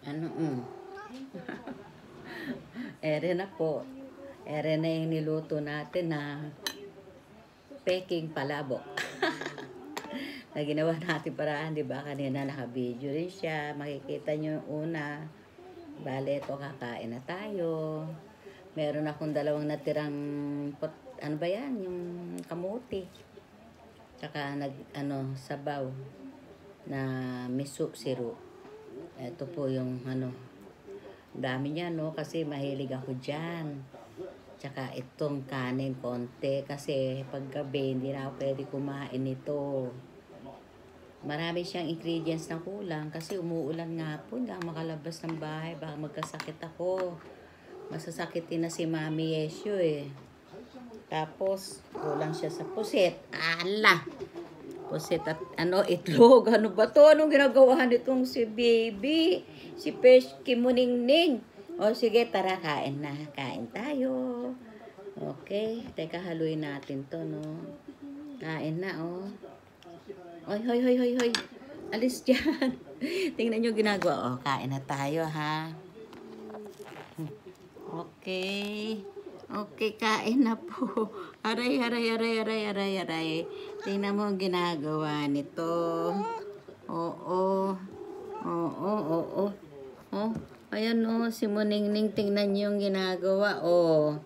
Ano, ere na po. Ere na yung niluto natin na peking palabok. Na ginawa natin paraan, di ba? Kanina naka-video rin siya. Makikita nyo yung una. Bale, ito kakain na tayo. Meron akong dalawang natirang ano ba yan? Yung kamuti. Tsaka sabaw na miso siru. Ito po yung dami niya, no? Kasi mahilig ako dyan. Tsaka itong kanin konti kasi paggabi hindi na ako pwede kumain nito. Marami siyang ingredients na kulang kasi umuulan nga po. Hindi ako makalabas ng bahay. Baka magkasakit ako. Masasakitin na si Mami Yesyo eh. Tapos kulang siya sa pusit. Ala! Pusit at itlog. Ano ba to? Anong ginagawa nitong si baby? Si Pesh Kimuningning. O sige, tara, kain na. Kain tayo. Okay. Teka, haluin natin to, no? Kain na, oh. Oy, hoy, hoy, hoy, hoy. Alis dyan. Tingnan nyo ginagawa. Oh, kain na tayo, ha? Okay. Okay, kain na po. Aray, aray, aray, aray, aray, aray. Tingnan mo ang ginagawa nito. Oo. Oo, oo. Oh, ayan o. Si Muningning, tingnan niyo yung ginagawa. Oh.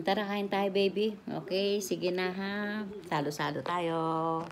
Tara, kain tayo, baby. Okay, sige na ha. Salo-salo tayo.